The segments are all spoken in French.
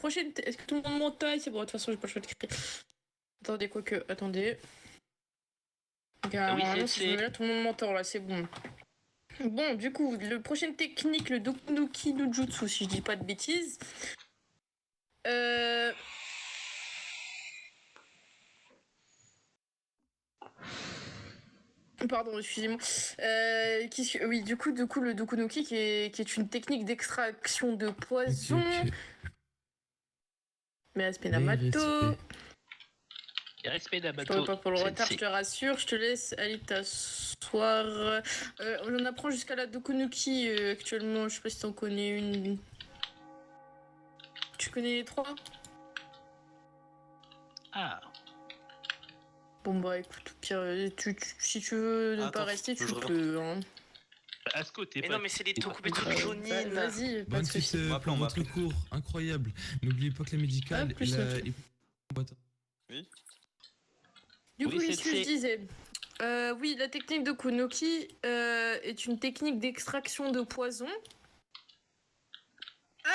prochaine. Est-ce que tout le monde m'entend? C'est bon, de toute façon, j'ai pas le choix de crier. Attendez, quoique. Attendez. Oui, Si là, tout le monde m'entend, là, c'est bon. Bon, du coup, le prochaine technique, le Dokunuki no Jutsu, si je dis pas de bêtises. Pardon, excusez-moi. Oui, du coup, le Dokunuki qui est une technique d'extraction de poison. Ok. Mais respect Namato. Respect Je d'Amato. t'aurais pas pour le retard, je te rassure. Je te laisse aller t'asseoir. On apprend jusqu'à la Dokunuki actuellement. Je sais pas si t'en connais une. Tu connais les 3? Ah. Bon bah écoute, au pire, si tu veux ne pas rester, tu peux. Hein. Asko, t'es Mais pas... non, mais c'est des trucs jaunines. Vas-y, pas Bonne de suite soucis. pour votre cours, incroyable. N'oubliez pas que la médicale plus, et la... ok. Oui. Du coup, Oui, qu'est-ce que je disais oui, la technique de Kunoki est une technique d'extraction de poison.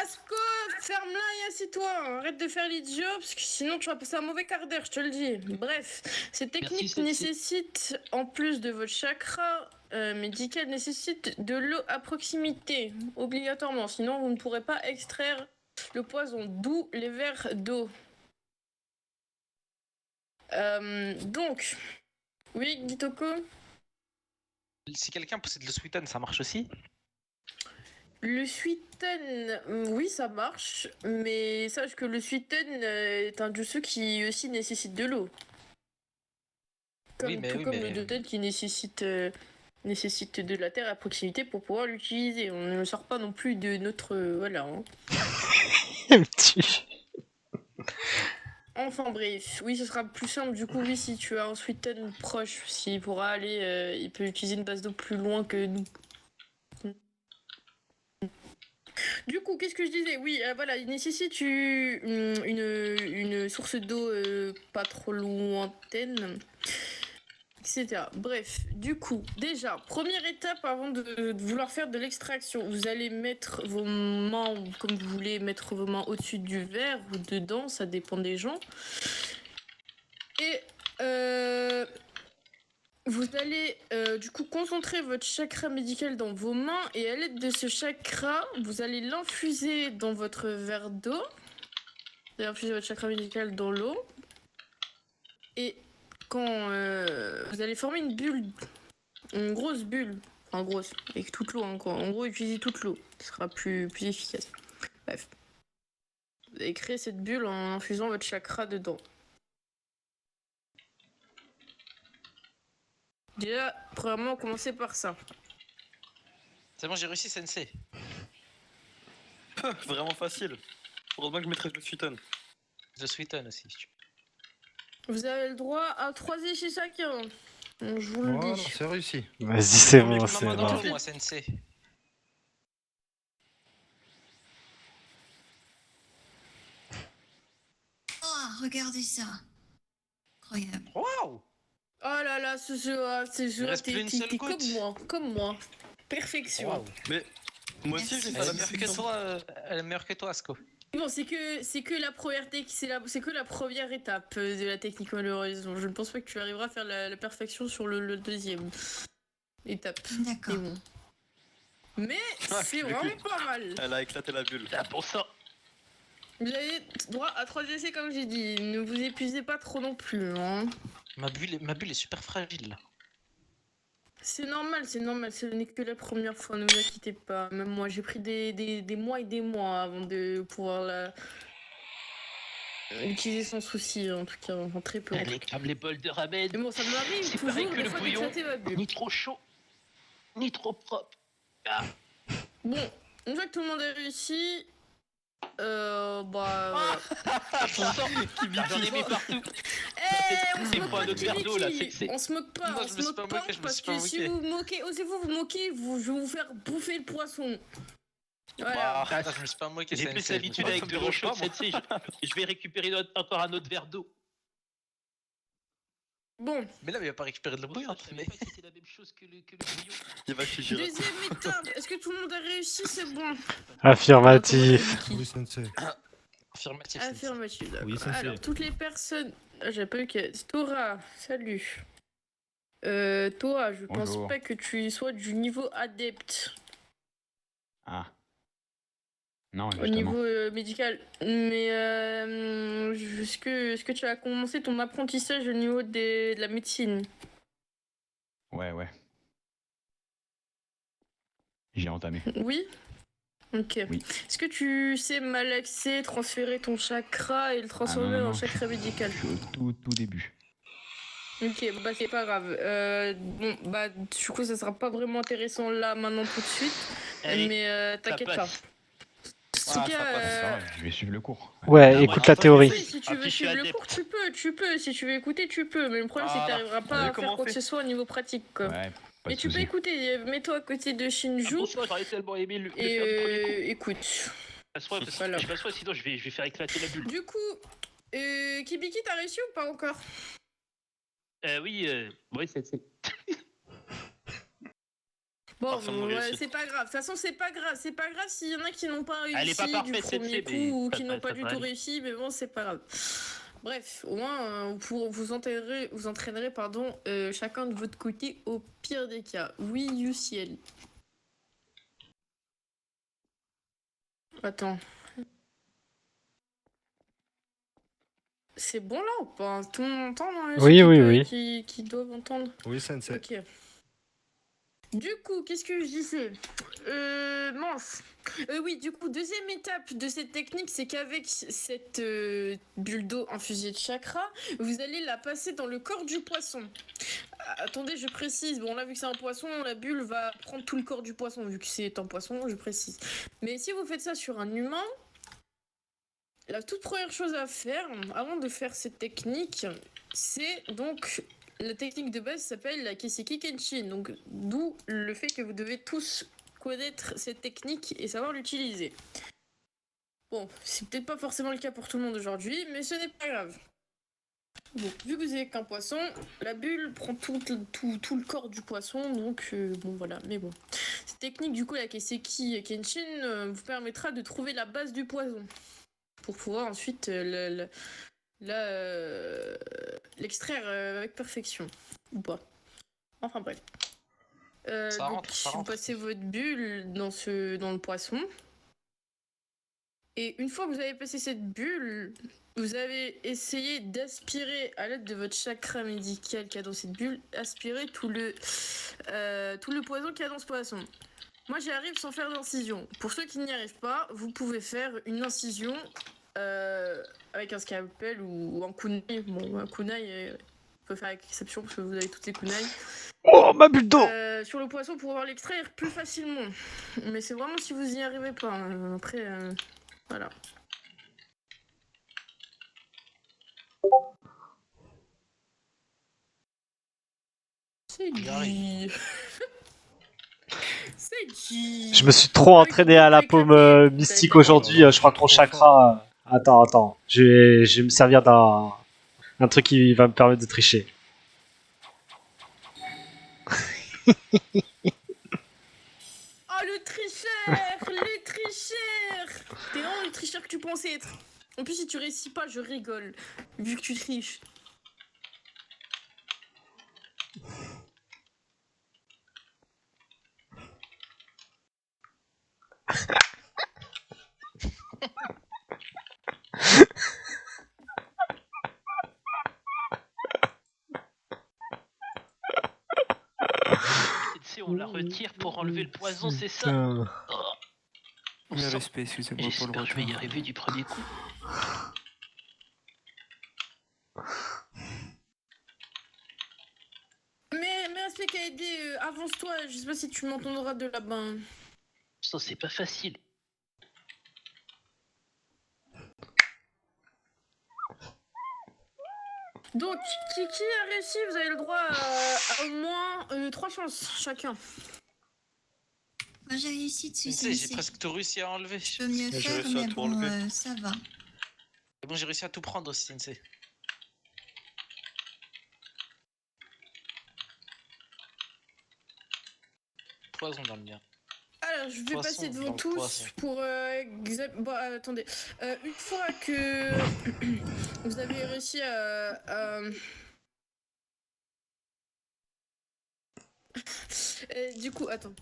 Asko, ferme-la et assieds-toi. Arrête de faire l'idiot, parce que sinon tu vas passer un mauvais quart d'heure, je te le dis. Bref, cette technique nécessite, en plus de votre chakra médical, nécessite de l'eau à proximité, obligatoirement. Sinon, vous ne pourrez pas extraire le poison, d'où les verres d'eau. Donc, oui, Gitoko? Si quelqu'un possède le Suiton, ça marche aussi? Le Suiten, oui, ça marche, mais sache que le Suiten est un jutsu qui aussi nécessite de l'eau. Comme le Doten qui nécessite de la terre à proximité pour pouvoir l'utiliser. On ne le sort pas non plus de notre... voilà. Hein. Enfin bref, oui, ce sera plus simple du coup, oui, si tu as un Suiten proche, s'il pourra aller, il peut utiliser une base d'eau plus loin que nous. Du coup, qu'est-ce que je disais? Oui, voilà, il nécessite une source d'eau pas trop lointaine, etc. Bref, du coup, déjà, première étape avant de vouloir faire de l'extraction, vous allez mettre vos mains, comme vous voulez, mettre vos mains au-dessus du verre ou dedans, ça dépend des gens. Et vous allez du coup concentrer votre chakra médical dans vos mains et à l'aide de ce chakra, vous allez l'infuser dans votre verre d'eau. Vous allez infuser votre chakra médical dans l'eau. Et quand vous allez former une bulle, une grosse bulle, enfin grosse, avec toute l'eau, hein, quoi. En gros, utilisez toute l'eau, ce sera plus efficace. Bref. Vous allez créer cette bulle en infusant votre chakra dedans. Déjà, premièrement, commencez par ça. C'est bon, j'ai réussi, Sensei. Vraiment facile. Heureusement que je maîtrise le Suiton. The Suiton aussi, si tu veux. Vous avez le droit à 3 essais chacun. Donc, je vous le Voilà, dis. c'est réussi. Vas-y, c'est Non, mais bon, je c'est m'en bon. moi, Sensei. Oh, regardez ça. Incroyable. Waouh! Oh là là, ce jeu, t'es comme moi. Perfection. Waouh! Mais moi aussi, j'ai fait Elle la est meilleure que perfection. toi, elle est meilleure que toi, Asko. Bon, c'est que la première c'est que la première étape de la technique malheureusement. Je ne pense pas que tu arriveras à faire la perfection sur le deuxième étape. D'accord. Mais bon. Mais Ah, c'est le vraiment cul. pas mal. Elle a éclaté la bulle. Ah, pour ça. Vous avez droit à 3 essais comme j'ai dit. Ne vous épuisez pas trop non plus. Hein. Ma bulle est super fragile, là. C'est normal, ce n'est que la première fois, ne vous inquiétez pas. Même moi, j'ai pris des mois et des mois avant de pouvoir l'utiliser sans souci, en tout cas, en très peu. Allez, comme les bols de ramen. Mais bon, ça m'arrive C'est toujours pareil que des le fois bouillon. d'éclater ma bulle. Ni trop chaud, ni trop propre. Ah. Bon, une fois que tout le monde a réussi, voilà. J'en ai mis partout. On se C'est moque pas pas un de autre verre d'eau, là, Kibiki. On se moque pas, Non, on je se me suis moque pas pas, moqué, je me parce suis pas que si moqué. vous vous moquez, osez-vous vous moquer, je vais vous faire bouffer le poisson. Voilà. Ah, je me suis pas moqué, J'ai plus Sensei. l'habitude avec de l'eau chaude, Sensei. Je vais récupérer encore un autre verre d'eau. Bon, Mais là, il va pas récupérer de l'eau bouillante. Je savais pas si c'était la même chose que le bouillon. Il va chez Girac. deuxième étape. Est-ce que tout le monde a réussi? C'est bon. Affirmatif. Oui, Sensei. Affirmatif. Sensei. Affirmatif, d'accord. Oui, ça, Alors, c'est- toutes les personnes... Ah, j'ai pas eu que... Tora, salut. Toi, je pense Bonjour. pas que tu sois du niveau adepte Ah. Non, au justement. niveau médical. Mais est-ce que tu as commencé ton apprentissage au niveau de la médecine? Ouais. J'ai entamé. Oui? Ok. Oui. Est-ce que tu sais malaxer, transférer ton chakra et le transformer en chakra médical? Je suis au tout début. Ok, bah c'est pas grave. Bon, bah du coup ça sera pas vraiment intéressant là, maintenant, tout de suite. Allez, Mais ça t'inquiète pas. passe. En tout Ah, cas, ça passe, Ça va, je vais suivre le cours. Ouais, Ah, écoute ouais, la attends, théorie. oui, si tu Ah, veux puis je suis suivre le adepte. cours, tu peux. Si tu veux écouter, tu peux. Mais le problème, c'est que Voilà. t'arriveras pas Allez, à faire comment quoi on que fait ce soit au niveau pratique, quoi. Ouais, pas Mais de tu peux soucis. écouter. Mets-toi à côté de Ah Shinju bon, ça, j'aurais tellement aimé le et faire du premier coup. écoute. Passe-moi, parce Voilà. que passe-moi, sinon je vais faire éclater la bulle. Du coup, Kibiki, t'as réussi ou pas encore? Oui, c'est... Bon, Personne n'a ouais, réussi. c'est pas grave. De toute façon, c'est pas grave. C'est pas grave s'il y en a qui n'ont pas réussi Elle est pas du parfaite, premier celle-ci, coup mais ou ça qui va- n'ont pas ça du va tout aller. réussi, mais bon, c'est pas grave. Bref, au moins, vous entraînerez pardon, chacun de votre côté au pire des cas. Oui, UCL. Attends. C'est bon là ou pas? Tout le monde entend dans les Oui, gens oui. qui doivent entendre? Oui, sensei. Ok. Du coup, qu'est-ce que je disais? Mince. Oui, du coup, deuxième étape de cette technique, c'est qu'avec cette bulle d'eau infusée de chakra, vous allez la passer dans le corps du poisson. Attendez, je précise. Bon, là, vu que c'est un poisson, la bulle va prendre tout le corps du poisson. Vu que c'est un poisson, je précise. Mais si vous faites ça sur un humain, la toute première chose à faire, avant de faire cette technique, c'est donc... La technique de base s'appelle la Kiseki Kenshin, donc d'où le fait que vous devez tous connaître cette technique et savoir l'utiliser. Bon, c'est peut-être pas forcément le cas pour tout le monde aujourd'hui, mais ce n'est pas grave. Bon, vu que vous n'avez qu'un poisson, la bulle prend tout le corps du poisson, donc bon voilà, mais bon. Cette technique, du coup, la Kiseki Kenshin, vous permettra de trouver la base du poison, pour pouvoir ensuite l'extraire avec perfection ou pas. Enfin bref. Ça Donc rentre, ça vous rentre. passez votre bulle dans le poisson. Et une fois que vous avez passé cette bulle, vous avez essayé d'aspirer à l'aide de votre chakra médical qu'il y a dans cette bulle, aspirer tout le poison qu'il y a dans ce poisson. Moi j'y arrive sans faire d'incision. Pour ceux qui n'y arrivent pas, vous pouvez faire une incision avec un scalpel ou un kunai. Bon, un kunai, on peut faire exception parce que vous avez toutes les kunai. Oh, ma bulle d'eau! Sur le poisson pour pouvoir l'extraire plus facilement. Mais c'est vraiment si vous y arrivez pas. Après, voilà. C'est dit. C'est dit. Je me suis trop entraîné à la paume mystique aujourd'hui. Je crois que mon chakra. Attends. Je vais me servir d'un truc qui va me permettre de tricher. Oh, le tricheur! Le tricheur! T'es vraiment le tricheur que tu pensais être. En plus, si tu réussis pas, je rigole. Vu que tu triches. Tu sais, on la retire pour enlever le poison, c'est ça? Putain. Oh. On Mes sent- respects, excusez-moi pour le J'espère que je vais y retard. arriver du premier coup. Mais aspect KD, avance-toi. Je sais pas si tu m'entendras de là-bas. Ça, c'est pas facile. Donc, qui a réussi, vous avez le droit à au moins 3 chances chacun. Moi j'ai réussi dessus, Sensei, j'ai sensei. presque tout réussi à enlever. Je peux mieux J'ai faire, réussi à mais tout bon, enlever. ça va. Et bon, j'ai réussi à tout prendre aussi, Sensei. Poison dans le mien. Alors, voilà, je vais Poisson, passer dans devant le tous poisson. pour... bon, attendez. Une fois que vous avez réussi du coup, attends.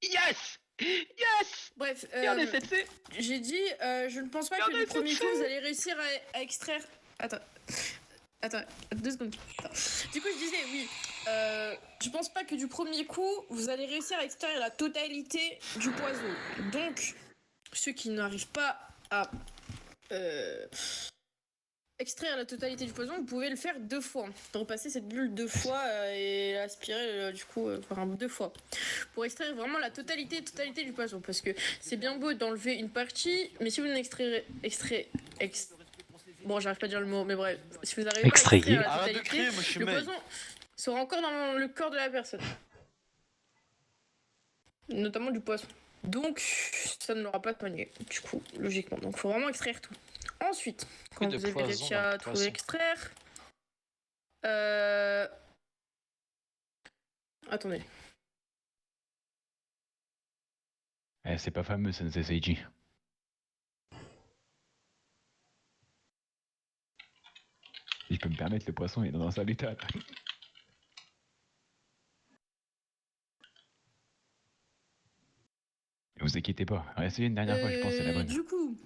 Yes! Yes! Bref, Regardez Sensei! j'ai dit, je ne pense pas que Regardez du premier cette coup vous allez réussir à extraire... Attends, 2 secondes. Attends. Du coup, je disais, oui, je pense pas que du premier coup vous allez réussir à extraire la totalité du poison. Donc, ceux qui n'arrivent pas à extraire la totalité du poison, vous pouvez le faire 2 fois. Repasser cette bulle 2 fois et aspirer du coup, enfin 2 fois. Pour extraire vraiment la totalité du poison. Parce que c'est bien beau d'enlever une partie, mais si vous n'extrairez... Bon, j'arrive pas à dire le mot, mais bref. Si vous arrivez pas à extraire la Arrête de totalité, crier, moi je suis le mec. poison sera encore dans le corps de la personne. Notamment du poisson. Donc, ça ne l'aura pas soigné, du coup, logiquement. Donc, faut vraiment extraire tout. Ensuite, quand de vous avez poison réussi dans le à tout poisson. extraire... Attendez. Eh, c'est pas fameux, Sensei Seiji. Si je peux me permettre, le poisson il est dans un sale état. Là. Vous inquiétez pas, essayez une dernière fois, je pense que c'est la bonne. Du coup,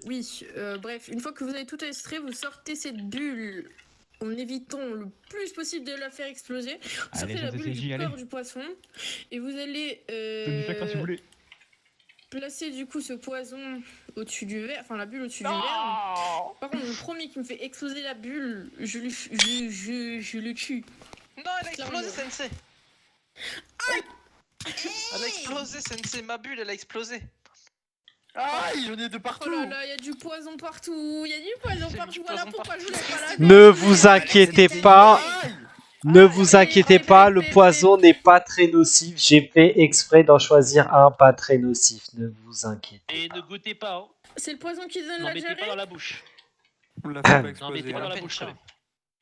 oui, bref, une fois que vous avez tout extrait, vous sortez cette bulle en évitant le plus possible de la faire exploser. Vous sortez la Sensei bulle Seiji, du allez. corps du poisson et vous allez Donne du chakra si vous voulez. placer du coup ce poison au-dessus du verre, enfin la bulle au-dessus du verre. Par contre, le premier qui me fait exploser la bulle, je le tue. Non, elle a explosé, Sensei. Elle a explosé, Sensei. Ma bulle, elle a explosé. Aïe, j'en ai de Oh partout. là là, il y a du poison partout, il y a du poison C'est partout, du voilà poison pourquoi je partout. voulais pas la Ne vous inquiétez pas, Aïe. ne vous inquiétez pas, le poison n'est pas très nocif. J'ai fait exprès d'en choisir un pas très nocif. Ne vous inquiétez. Et ne goûtez pas, hein. C'est le poison qui donne N'en la mettez pas diarrhée. dans la bouche. On l'a fait pas N'en exploser. mettez pas dans hein. la bouche, quand même.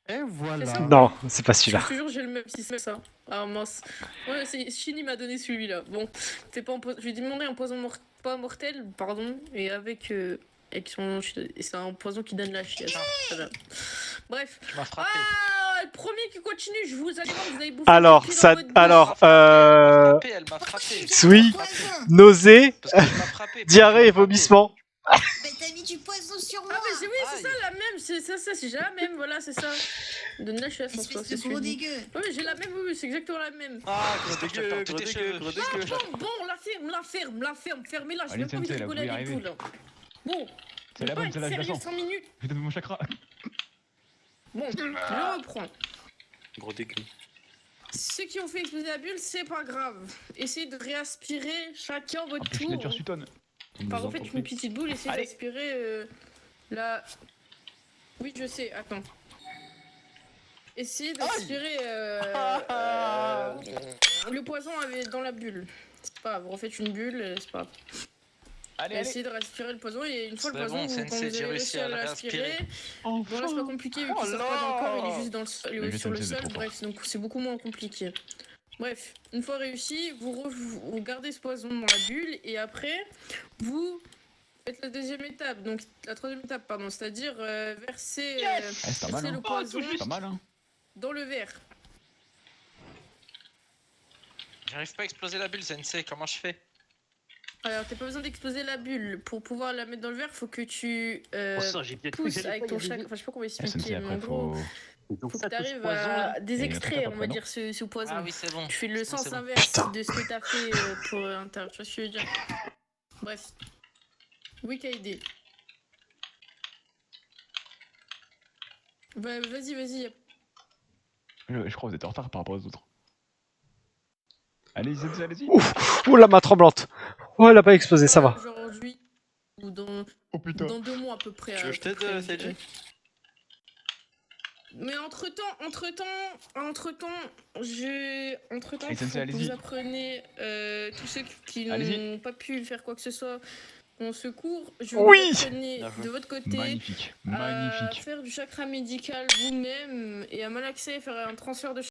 Et voilà. C'est ça. Non, c'est pas Je celui-là. te jure, j'ai le même système ça. Ah mince. Ouais, Shini m'a donné celui-là. Bon, c'est pas je lui ai demandé un poison pas mortel, pardon, et avec son... Et c'est un poison qui donne la chiasse. Très bien. Bref. Tu m'as frappé. Ah, le premier qui continue, je vous allez voir, vous allez bouffer. Alors, le pied dans ça, votre bouche. alors, Elle m'a frappé. oui, nausée, Parce qu'elle m'a frappé. diarrhée et vomissement. Mais t'as mis du poison sur moi. Ah mais oui, c'est Aïe. ça la même, c'est ça, c'est j'ai la même, voilà, c'est ça. Donne la chiasse en soi, Espèce c'est de gros celui. dégueu. Ouais, mais j'ai la même, oui, c'est exactement la même. Ah, Gros Christophe, dégueu, t'as perdu gros tes dégueu, cheveux. gros dégueu. Fermez-la, fermez-la, j'ai Allez, même pas envie de Sensei, là, rigoler vous y avec vous arrivez. là. Bon, C'est la bonne, c'est la sérieux glaçon. 5 minutes. Je donne mon chakra. Bon, je reprends. Gros dégueu. Ceux qui ont fait exploser la bulle, c'est pas grave. Essayez de réaspirer chacun votre Après, je tour. suis nature Sutton. Enfin, refaites une petite boule, essayez Allez. d'aspirer la... Oui, je sais, attends. Essayez d'aspirer le poison dans la bulle. C'est pas grave, refaites une bulle, c'est pas grave. Allez, Essayez de respirer le poison et une fois le C'est poison, bon, quand Sensei, vous j'ai avez réussi réussi à à le l'aspirer, réaspirer. bon là c'est pas compliqué vu qu'il sort pas dans le corps, il est juste dans il Mais est je sur le sais, c'est sol, trop bref, donc c'est beaucoup moins compliqué. Bref, une fois réussi, vous gardez ce poison dans la bulle et après, vous faites la deuxième étape, donc la troisième étape, pardon, c'est-à-dire verser, c'est pas mal, verser hein. le poison C'est pas mal, hein. dans le verre. J'arrive pas à exploser la bulle, Sensei. Comment je fais? Alors, t'as pas besoin d'exploser la bulle. Pour pouvoir la mettre dans le verre, faut que tu Oh, ça, j'ai peut-être pousses avec ton chakra. Enfin, je sais pas comment Eh, expliquer, Sensei, mais en après, gros, faut... faut que ça, tout ce t'arrives poison, à là. désextraire, Et on va non. dire, ce poison. Ah oui, c'est bon. Tu fais le C'est bon, sens c'est bon. inverse Putain. de ce que t'as fait pour l'intérieur. Tu vois ce que je veux dire? Bref. Oui, KD. Bah, vas-y. Je crois que vous êtes en retard par rapport aux autres. Allez, Sensei, allez-y. Ouf, oh la main tremblante. Oh, elle a pas explosé, ça va. Genre aujourd'hui, ou dans Oh putain. 2 mois à peu près. Tu veux que je t'aide, Seiji? Mais entre-temps, Allez, Sensei, faut que allez-y. vous apprenez tous ceux qui Allez-y. n'ont pas pu faire quoi que ce soit en secours. Je Oui. vous apprenez Bien joué. de votre côté Magnifique, à magnifique. faire du chakra médical vous-même et à malaxer, faire un transfert de